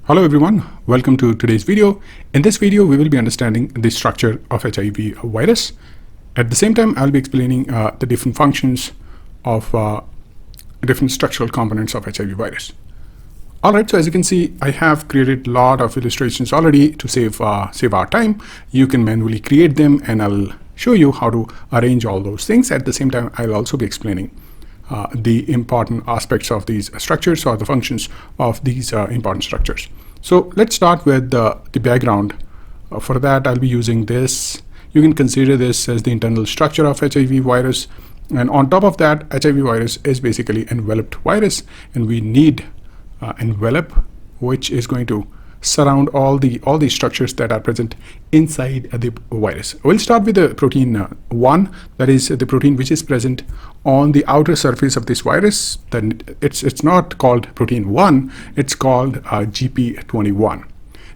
Hello everyone, welcome to today's video. In this video, we will be understanding the structure of HIV virus. At the same time, I'll be explaining the different functions of different structural components of HIV virus. Alright, so as you can see, I have created a lot of illustrations already to save our time. You can manually create them and I'll show you how to arrange all those things. At the same time, I'll also be explaining the important aspects of these structures or the functions of these important structures. So let's start with the background. For that, I'll be using this. You can consider this as the internal structure of HIV virus. And on top of that, HIV virus is basically enveloped virus, and we need envelope, which is going to surround all these structures that are present inside the virus. We'll start with the protein 1, that is the protein which is present on the outer surface of this virus. Then it's not called protein 1, it's called GP21.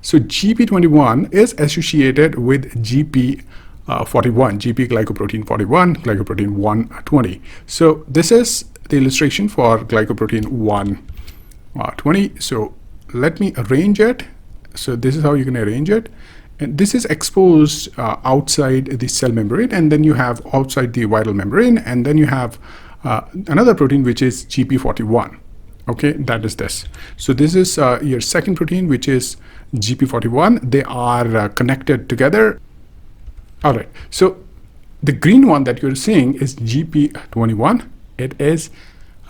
So GP21 is associated with GP41, GP glycoprotein 41, glycoprotein 120. So this is the illustration for glycoprotein 120. So let me arrange it. So this is how you can arrange it, and this is exposed outside the cell membrane, and then you have outside the viral membrane, and then you have another protein which is GP41. Okay, that is this. So this is your second protein, which is GP41. They are connected together. All right, so the green one that you're seeing is GP21. It is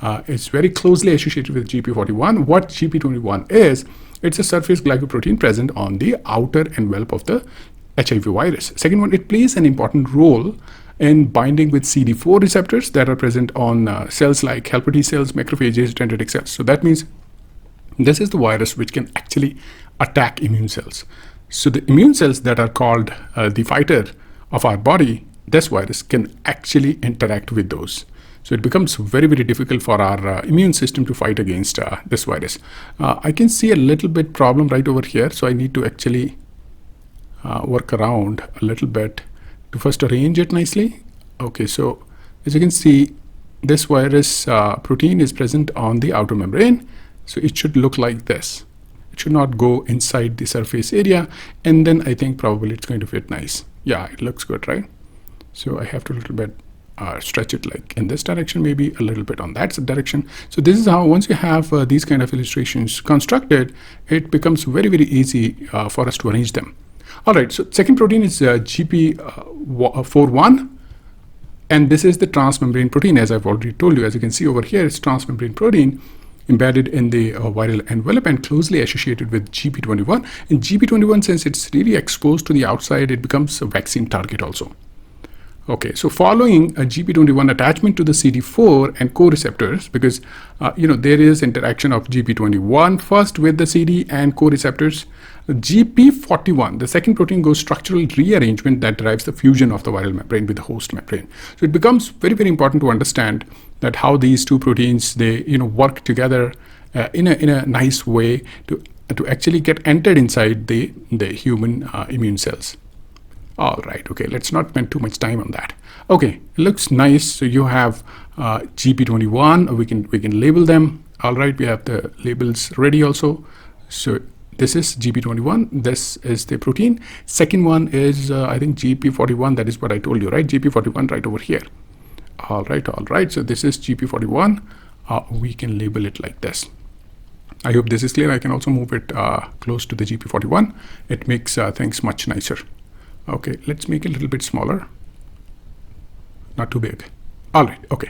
it's very closely associated with GP41. What GP21 is, it's a surface glycoprotein present on the outer envelope of the HIV virus. Second one, it plays an important role in binding with CD4 receptors that are present on cells like helper T cells, macrophages, dendritic cells. So that means this is the virus which can actually attack immune cells. So the immune cells that are called the fighter of our body, this virus can actually interact with those. So it becomes very, very difficult for our immune system to fight against this virus. I can see a little bit problem right over here. So I need to actually work around a little bit to first arrange it nicely. Okay, so as you can see, this virus protein is present on the outer membrane. So it should look like this. It should not go inside the surface area. And then I think probably it's going to fit nice. Yeah, it looks good, right? So I have to a little bit stretch it like in this direction, maybe a little bit on that direction. So this is how, once you have these kind of illustrations constructed, it becomes very, very easy for us to arrange them. All right, so second protein is GP41, and this is the transmembrane protein. As I've already told you, as you can see over here, it's transmembrane protein embedded in the viral envelope and closely associated with GP21. And GP21, since it's really exposed to the outside, it becomes a vaccine target also. Okay, so following a GP21 attachment to the CD4 and co-receptors, because there is interaction of GP21 first with the CD and co-receptors. GP41, the second protein, goes structural rearrangement that drives the fusion of the viral membrane with the host membrane. So it becomes very, very important to understand that how these two proteins, they work together in a nice way to actually get entered inside the human immune cells. All right, okay, let's not spend too much time on that. Okay, it looks nice. So you have GP21, we can label them. All right, we have the labels ready also. So this is GP21, this is the protein. Second one is, I think GP41, that is what I told you, right? GP41 right over here. All right, so this is GP41. We can label it like this. I hope this is clear. I can also move it close to the GP41. It makes things much nicer. Okay, let's make it a little bit smaller, not too big. All right, okay.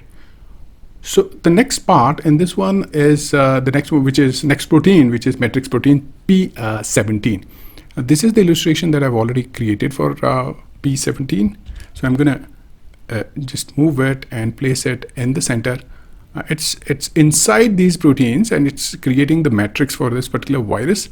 So the next part, and this one is the next one, which is next protein, which is matrix protein P17. This is the illustration that I've already created for P17. So I'm gonna just move it and place it in the center. It's inside these proteins, and it's creating the matrix for this particular virus.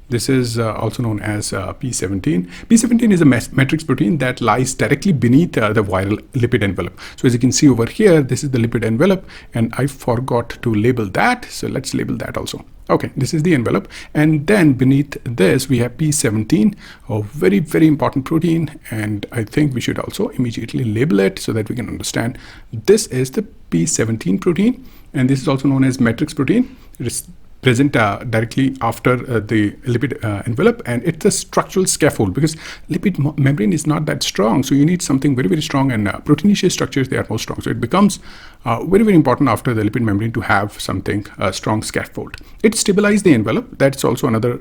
This is also known as P17. P17 is a matrix protein that lies directly beneath the viral lipid envelope. So as you can see over here, this is the lipid envelope, and I forgot to label that. So let's label that also. Okay, this is the envelope. And then beneath this, we have P17, a very, very important protein. And I think we should also immediately label it so that we can understand this is the P17 protein. And this is also known as matrix protein. It is present directly after the lipid envelope, and it's a structural scaffold because lipid membrane is not that strong, so you need something very, very strong, and proteinaceous structures, they are more strong, so it becomes very, very important after the lipid membrane to have something strong scaffold. It stabilizes the envelope. That's also another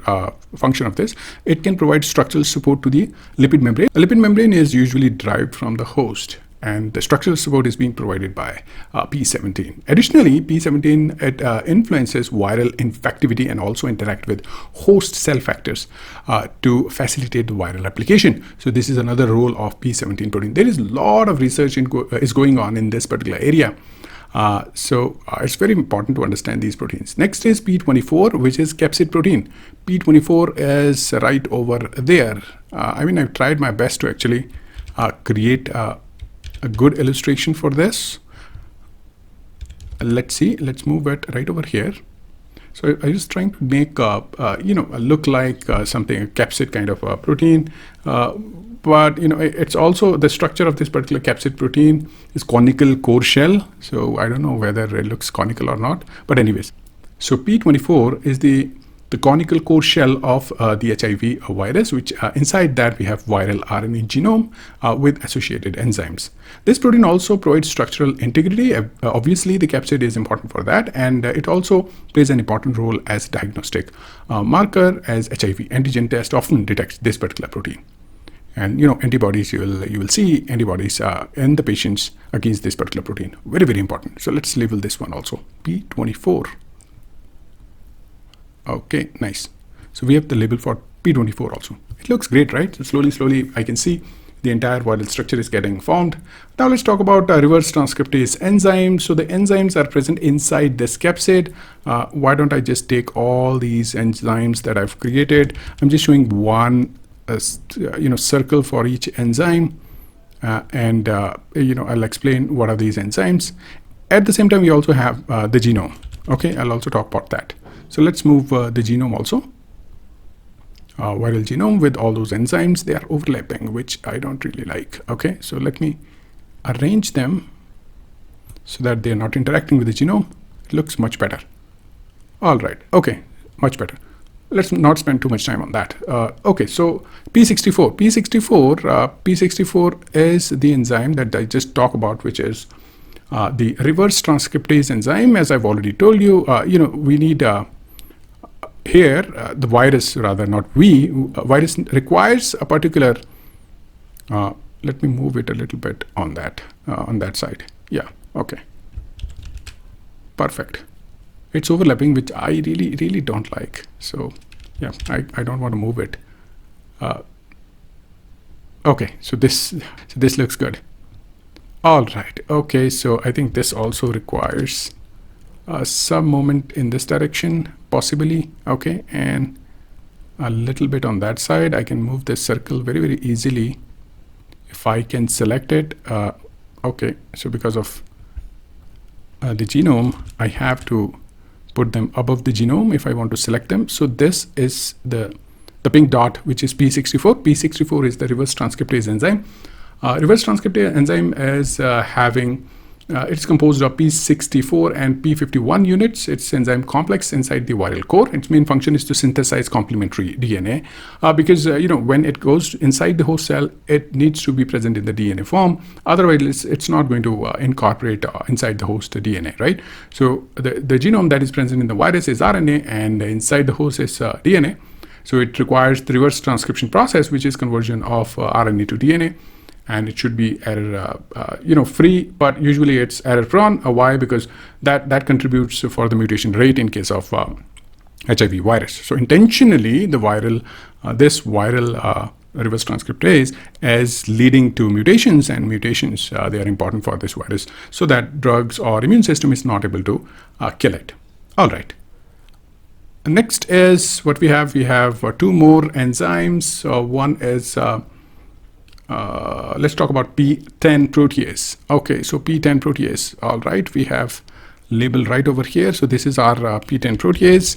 function of this. It can provide structural support to the lipid membrane. A lipid membrane is usually derived from the host, and the structural support is being provided by P17. Additionally, P17 influences viral infectivity and also interact with host cell factors to facilitate the viral replication. So this is another role of P17 protein. There is a lot of research is going on in this particular area. So it's very important to understand these proteins. Next is P24, which is capsid protein. P24 is right over there. I mean, I've tried my best to actually create a good illustration for this. Let's see. Let's move it right over here. So I was trying to make look like something, a capsid kind of a protein, but it's also the structure of this particular capsid protein is conical core shell. So I don't know whether it looks conical or not, but anyways. So P24 is the conical core shell of the HIV virus, which inside that we have viral RNA genome with associated enzymes. This protein also provides structural integrity. Obviously, the capsid is important for that, and it also plays an important role as diagnostic marker, as HIV antigen test often detects this particular protein. And antibodies, you will see antibodies in the patients against this particular protein. Very, very important. So let's label this one also P24. Okay, nice. So we have the label for P24 also. It looks great, right? So slowly, I can see the entire viral structure is getting formed. Now let's talk about reverse transcriptase enzymes. So the enzymes are present inside this capsid. Why don't I just take all these enzymes that I've created? I'm just showing one, circle for each enzyme, and I'll explain what are these enzymes. At the same time, we also have the genome. Okay, I'll also talk about that. So let's move the genome also. Viral genome with all those enzymes, they are overlapping, which I don't really like. Okay, so let me arrange them so that they're not interacting with the genome. It looks much better. All right, okay, much better. Let's not spend too much time on that. Okay, so P64. P64 is the enzyme that I just talked about, which is the reverse transcriptase enzyme. As I've already told you, we need here the virus, rather not we, virus requires a particular, let me move it a little bit on that side. Yeah, okay, perfect. It's overlapping, which I really don't like. So yeah, I don't want to move it. Okay, so this looks good. All right, okay, so I think this also requires some movement in this direction, possibly. Okay, and a little bit on that side. I can move this circle very easily if I can select it. Okay, so because of the genome, I have to put them above the genome if I want to select them. So this is the pink dot, which is P64. P64 is the reverse transcriptase enzyme. Reverse transcriptase enzyme is it's composed of P64 and P51 units. It's enzyme complex inside the viral core. Its main function is to synthesize complementary DNA because when it goes inside the host cell, it needs to be present in the DNA form. Otherwise, it's not going to incorporate inside the host DNA, right? So the genome that is present in the virus is RNA, and inside the host is DNA. So it requires the reverse transcription process, which is conversion of RNA to DNA. And it should be error free, but usually it's error prone. Why? Because that contributes for the mutation rate in case of HIV virus. So intentionally, this viral reverse transcriptase is leading to mutations, and mutations they are important for this virus, so that drugs or immune system is not able to kill it. All right. Next is what we have. We have two more enzymes. One is let's talk about P10 protease. Okay, so P10 protease. All right, we have label right over here. So this is our P10 protease.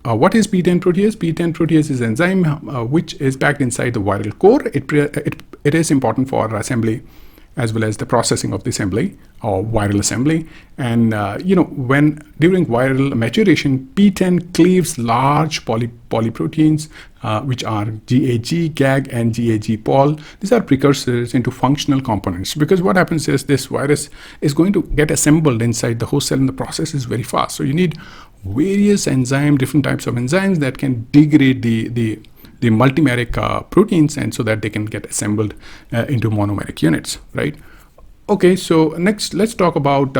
What is P10 protease? P10 protease is enzyme which is packed inside the viral core. It is important for assembly as well as the processing of the assembly or viral assembly. And when during viral maturation, P10 cleaves large polyproteins, which are GAG, GAG, and GAG-Pol. These are precursors into functional components, because what happens is this virus is going to get assembled inside the host cell, and the process is very fast. So you need various different types of enzymes that can degrade the multimeric proteins, and so that they can get assembled into monomeric units, right? Okay, so next let's talk about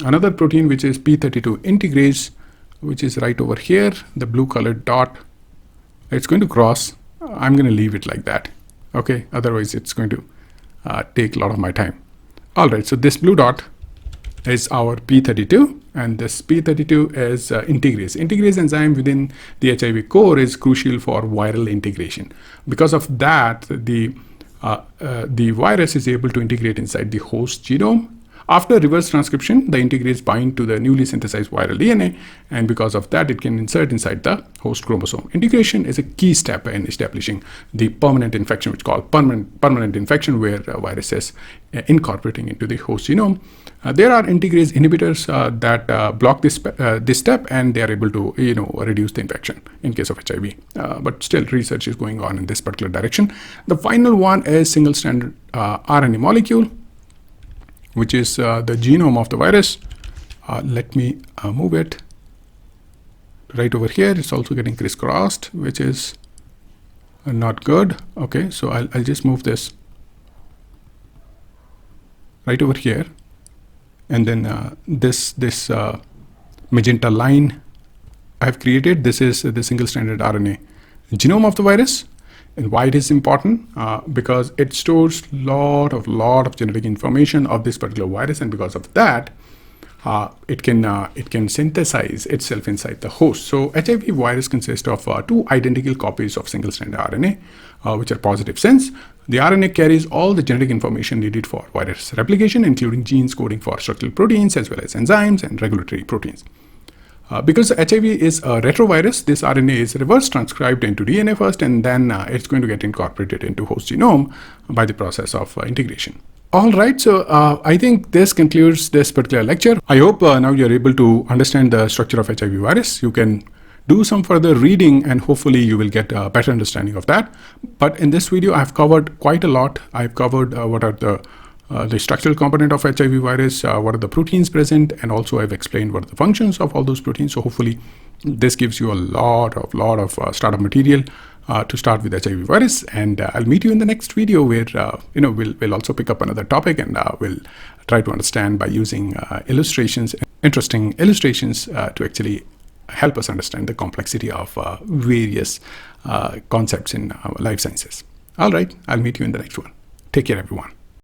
another protein, which is P32 integrase, which is right over here, the blue colored dot. It's going to cross. I'm going to leave it like that, okay? Otherwise it's going to take a lot of my time. All right, so this blue dot is our P32, and this P32 is integrase. Integrase enzyme within the HIV core is crucial for viral integration. Because of that, the virus is able to integrate inside the host genome. After reverse transcription, the integrase bind to the newly synthesized viral DNA, and because of that, it can insert inside the host chromosome. Integration is a key step in establishing the permanent infection, which is called permanent infection, where a virus is incorporating into the host genome. There are integrase inhibitors that block this step, and they are able to reduce the infection in case of HIV. But still, research is going on in this particular direction. The final one is single-stranded RNA molecule, which is the genome of the virus. Let me move it right over here. It's also getting crisscrossed, which is not good. Okay, so I'll just move this right over here, and then this magenta line I've created. This is the single-stranded RNA genome of the virus. And why it is important? Because it stores lot of genetic information of this particular virus, and because of that, it can synthesize itself inside the host. So HIV virus consists of two identical copies of single-stranded RNA, which are positive sense. The RNA carries all the genetic information needed for virus replication, including genes coding for structural proteins, as well as enzymes and regulatory proteins. Because HIV is a retrovirus, this RNA is reverse transcribed into DNA first, and then it's going to get incorporated into host genome by the process of integration. All right, so I think this concludes this particular lecture. I hope now you're able to understand the structure of HIV virus. You can do some further reading, and hopefully you will get a better understanding of that. But in this video, I've covered quite a lot. I've covered what are the structural component of HIV virus, what are the proteins present, and also I've explained what are the functions of all those proteins. So hopefully this gives you a lot of startup material to start with HIV virus. And I'll meet you in the next video, where we'll also pick up another topic, and we'll try to understand by using illustrations, interesting illustrations, to actually help us understand the complexity of various concepts in life sciences. All right, I'll meet you in the next one. Take care, everyone.